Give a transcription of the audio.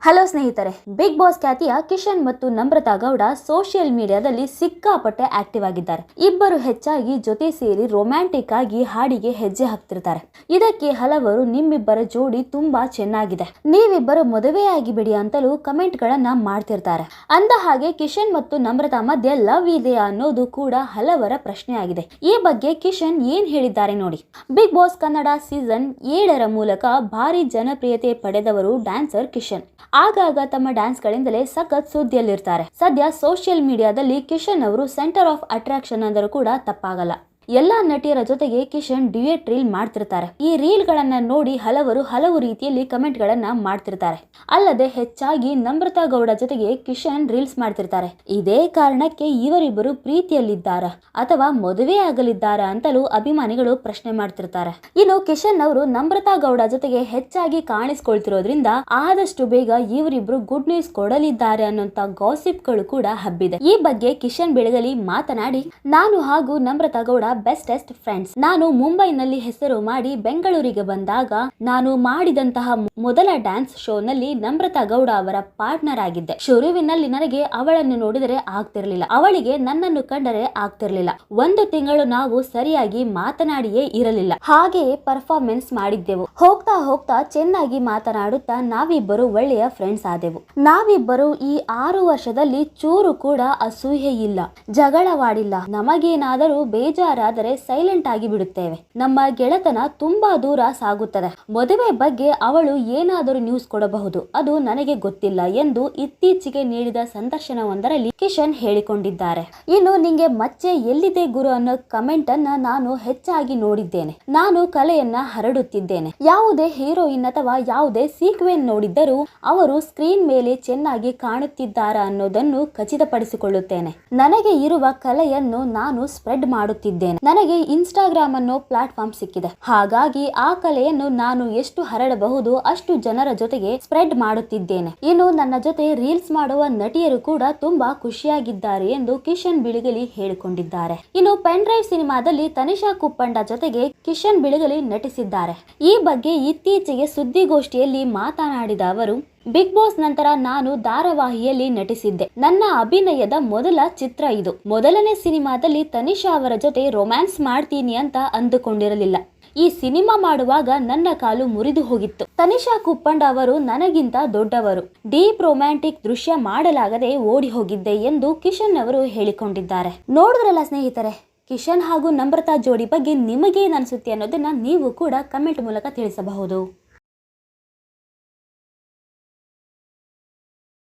Hello ಸ್ನೇಹಿತರೆ, big boss ಖ್ಯಾತಿಯ ಕಿಶನ್ ಮತ್ತು ನಮ್ರತಾ ಗೌಡ ಸೋಷಿಯಲ್ ಮೀಡಿಯಾದಲ್ಲಿ ಸಿಕ್ಕಾಪಟ್ಟೆ ಆಕ್ಟಿವ್ ಆಗಿದ್ದಾರೆ. ಇಬ್ಬರು ಹೆಚ್ಚಾಗಿ ಜೊತೆ ಸೇರಿ ರೊಮ್ಯಾಂಟಿಕ್ ಆಗಿ ಹಾಡಿಗೆ ಹೆಜ್ಜೆ ಹಾಕ್ತಿರ್ತಾರೆ. ಇದಕ್ಕೆ ಹಲವರು ನಿಮ್ಮಿಬ್ಬರ ಜೋಡಿ ತುಂಬಾ ಚೆನ್ನಾಗಿದೆ, ನೀವಿಬ್ಬರು ಮದುವೆಯಾಗಿ ಬಿಡಿ ಅಂತಲೂ ಕಮೆಂಟ್ ಗಳನ್ನ ಮಾಡ್ತಿರ್ತಾರೆ. ಅಂದ ಹಾಗೆ ಕಿಶನ್ ಮತ್ತು ನಮ್ರತಾ ಮಧ್ಯೆ ಲವ್ ಇದೆಯಾ ಅನ್ನೋದು ಕೂಡ ಹಲವರ ಪ್ರಶ್ನೆ ಆಗಿದೆ. ಈ ಬಗ್ಗೆ ಕಿಶನ್ ಏನ್ ಹೇಳಿದ್ದಾರೆ ನೋಡಿ. ಬಿಗ್ ಬಾಸ್ ಕನ್ನಡ ಸೀಸನ್ 7ರ ಮೂಲಕ ಭಾರಿ ಜನಪ್ರಿಯತೆ ಪಡೆದವರು ಡ್ಯಾನ್ಸರ್ ಕಿಶನ್. ಆಗಾಗ ತಮ್ಮ ಡ್ಯಾನ್ಸ್ ಗಳಿಂದಲೇ ಸಖತ್ ಸುದ್ದಿಯಲ್ಲಿರ್ತಾರೆ. ಸದ್ಯ ಸೋಷಿಯಲ್ ಮೀಡಿಯಾದಲ್ಲಿ ಕಿಶನ್ ಅವರು ಸೆಂಟರ್ ಆಫ್ ಅಟ್ರಾಕ್ಷನ್ ಅಂದರೂ ಕೂಡ ತಪ್ಪಾಗಲ್ಲ. ಎಲ್ಲಾ ನಟಿಯರ ಜೊತೆಗೆ ಕಿಶನ್ ಡ್ಯೂಯೆಟ್ ರೀಲ್ ಮಾಡ್ತಿರ್ತಾರೆ. ಈ ರೀಲ್ ಗಳನ್ನ ನೋಡಿ ಹಲವರು ಹಲವು ರೀತಿಯಲ್ಲಿ ಕಮೆಂಟ್ ಗಳನ್ನ ಮಾಡ್ತಿರ್ತಾರೆ. ಅಲ್ಲದೆ ಹೆಚ್ಚಾಗಿ ನಮ್ರತಾ ಗೌಡ ಜೊತೆಗೆ ಕಿಶನ್ ರೀಲ್ಸ್ ಮಾಡ್ತಿರ್ತಾರೆ. ಇದೇ ಕಾರಣಕ್ಕೆ ಇವರಿಬ್ಬರು ಪ್ರೀತಿಯಲ್ಲಿದ್ದಾರ ಅಥವಾ ಮದುವೆ ಆಗಲಿದ್ದಾರಾ ಅಂತಲೂ ಅಭಿಮಾನಿಗಳು ಪ್ರಶ್ನೆ ಮಾಡ್ತಿರ್ತಾರೆ. ಇನ್ನು ಕಿಶನ್ ಅವರು ನಮ್ರತಾ ಗೌಡ ಜೊತೆಗೆ ಹೆಚ್ಚಾಗಿ ಕಾಣಿಸ್ಕೊಳ್ತಿರೋದ್ರಿಂದ ಆದಷ್ಟು ಬೇಗ ಇವರಿಬ್ರು ಗುಡ್ ನ್ಯೂಸ್ ಕೊಡಲಿದ್ದಾರೆ ಅನ್ನೋಂತ ಗಾಸಿಪ್ ಗಳು ಕೂಡ ಹಬ್ಬಿದೆ. ಈ ಬಗ್ಗೆ ಕಿಶನ್ ಬೆಳಗಲಿ ಮಾತನಾಡಿ, ನಾನು ಹಾಗೂ ನಮ್ರತಾ ಗೌಡ ಬೆಸ್ಟೆಸ್ಟ್ ಫ್ರೆಂಡ್ಸ್. ನಾನು ಮುಂಬೈನಲ್ಲಿ ಹೆಸರು ಮಾಡಿ ಬೆಂಗಳೂರಿಗೆ ಬಂದಾಗ ನಾನು ಮಾಡಿದಂತಹ ಮೊದಲ ಡ್ಯಾನ್ಸ್ ಶೋ ನಲ್ಲಿ ನಮ್ರತಾ ಗೌಡ ಅವರ ಪಾರ್ಟ್ನರ್ ಆಗಿದ್ದೆ. ಶುರುವಿನಲ್ಲಿ ನನಗೆ ಅವಳನ್ನು ನೋಡಿದರೆ ಆಗ್ತಿರ್ಲಿಲ್ಲ, ಅವಳಿಗೆ ನನ್ನನ್ನು ಕಂಡರೆ ಆಗ್ತಿರ್ಲಿಲ್ಲ. 1 ತಿಂಗಳು ನಾವು ಸರಿಯಾಗಿ ಮಾತನಾಡಿಯೇ ಇರಲಿಲ್ಲ, ಹಾಗೆಯೇ ಪರ್ಫಾರ್ಮೆನ್ಸ್ ಮಾಡಿದ್ದೆವು. ಹೋಗ್ತಾ ಹೋಗ್ತಾ ಚೆನ್ನಾಗಿ ಮಾತನಾಡುತ್ತಾ ನಾವಿಬ್ಬರು ಒಳ್ಳೆಯ ಫ್ರೆಂಡ್ಸ್ ಆದೆವು. ನಾವಿಬ್ಬರು ಈ 6 ವರ್ಷದಲ್ಲಿ ಚೂರು ಕೂಡ ಅಸೂಯೆ ಇಲ್ಲ, ಜಗಳವಾಡಿಲ್ಲ. ನಮಗೇನಾದರೂ ಬೇಜಾರಾದರೆ ಸೈಲೆಂಟ್ ಆಗಿ ಬಿಡುತ್ತೇವೆ. ನಮ್ಮ ಗೆಳತನ ತುಂಬಾ ದೂರ ಸಾಗುತ್ತದೆ. ಮದುವೆ ಬಗ್ಗೆ ಅವಳು ಏನಾದರೂ ನ್ಯೂಸ್ ಕೊಡಬಹುದು, ಅದು ನನಗೆ ಗೊತ್ತಿಲ್ಲ ಎಂದು ಇತ್ತೀಚೆಗೆ ನೀಡಿದ ಸಂದರ್ಶನವೊಂದರಲ್ಲಿ ಕಿಶನ್ ಹೇಳಿಕೊಂಡಿದ್ದಾರೆ. ಇನ್ನು ನಿಂಗೆ ಮಚ್ಚೆ ಎಲ್ಲಿದೆ ಗುರು ಅನ್ನೋ ಕಮೆಂಟ್ ಅನ್ನ ನಾನು ಹೆಚ್ಚಾಗಿ ನೋಡಿದ್ದೇನೆ. ನಾನು ಕಲೆಯನ್ನ ಹರಡುತ್ತಿದ್ದೇನೆ. ಯಾವುದೇ ಹೀರೋಯಿನ್ ಅಥವಾ ಯಾವುದೇ ಸೀಕ್ವೆನ್ ನೋಡಿದ್ದರೂ ಅವರು ಸ್ಕ್ರೀನ್ ಮೇಲೆ ಚೆನ್ನಾಗಿ ಕಾಣುತ್ತಿದ್ದಾರಾ ಅನ್ನೋದನ್ನು ಖಚಿತಪಡಿಸಿಕೊಳ್ಳುತ್ತೇನೆ. ನನಗೆ ಇರುವ ಕಲೆಯನ್ನು ನಾನು ಸ್ಪ್ರೆಡ್ ಮಾಡುತ್ತಿದ್ದೇನೆ. ನನಗೆ ಇನ್ಸ್ಟಾಗ್ರಾಮ್ ಅನ್ನೋ ಪ್ಲಾಟ್ಫಾರ್ಮ್ ಸಿಕ್ಕಿದೆ, ಹಾಗಾಗಿ ಆ ಕಲೆಯನ್ನು ನಾನು ಎಷ್ಟು ಹರಡಬಹುದು ಅಷ್ಟು ಜನರ ಜೊತೆಗೆ ಸ್ಪ್ರೆಡ್ ಮಾಡುತ್ತಿದ್ದೇನೆ. ಇನ್ನು ನನ್ನ ಜೊತೆ ರೀಲ್ಸ್ ಮಾಡುವ ನಟಿಯರು ಕೂಡ ತುಂಬಾ ಖುಷಿಯಾಗಿದ್ದಾರೆ ಎಂದು ಕಿಶನ್ ಬಿಳಿಗಲಿ ಹೇಳಿಕೊಂಡಿದ್ದಾರೆ. ಇನ್ನು ಪೆನ್ ಡ್ರೈವ್ ಸಿನಿಮಾದಲ್ಲಿ ತನಿಷಾ ಕುಪ್ಪಂಡ ಜೊತೆಗೆ ಕಿಶನ್ ಬಿಳಿಗಲಿ ನಟಿಸಿದ್ದಾರೆ. ಈ ಬಗ್ಗೆ ಇತ್ತೀಚೆಗೆ ಸುದ್ದಿಗೋಷ್ಠಿಯಲ್ಲಿ ಮಾತನಾಡಿದ ಅವರು, ಬಿಗ್ ಬಾಸ್ ನಂತರ ನಾನು ಧಾರಾವಾಹಿಯಲ್ಲಿ ನಟಿಸಿದ್ದೆ. ನನ್ನ ಅಭಿನಯದ ಮೊದಲ ಚಿತ್ರ ಇದು. ಮೊದಲನೇ ಸಿನಿಮಾದಲ್ಲಿ ತನಿಷಾ ಅವರ ಜೊತೆ ರೊಮ್ಯಾನ್ಸ್ ಮಾಡ್ತೀನಿ ಅಂತ ಅಂದುಕೊಂಡಿರಲಿಲ್ಲ. ಈ ಸಿನಿಮಾ ಮಾಡುವಾಗ ನನ್ನ ಕಾಲು ಮುರಿದು ಹೋಗಿತ್ತು. ತನಿಷಾ ಕುಪ್ಪಂಡ ಅವರು ನನಗಿಂತ ದೊಡ್ಡವರು. ಡೀಪ್ ರೊಮ್ಯಾಂಟಿಕ್ ದೃಶ್ಯ ಮಾಡಲಾಗದೆ ಓಡಿ ಹೋಗಿದ್ದೆ ಎಂದು ಕಿಶನ್ ಅವರು ಹೇಳಿಕೊಂಡಿದ್ದಾರೆ. ನೋಡಿದ್ರಲ್ಲ ಸ್ನೇಹಿತರೆ, ಕಿಶನ್ ಹಾಗೂ ನಮ್ರತಾ ಜೋಡಿ ಬಗ್ಗೆ ನಿಮಗೇನು ಅನಿಸುತ್ತೆ ಅನ್ನೋದನ್ನ ನೀವು ಕೂಡ ಕಮೆಂಟ್ ಮೂಲಕ ತಿಳಿಸಬಹುದು.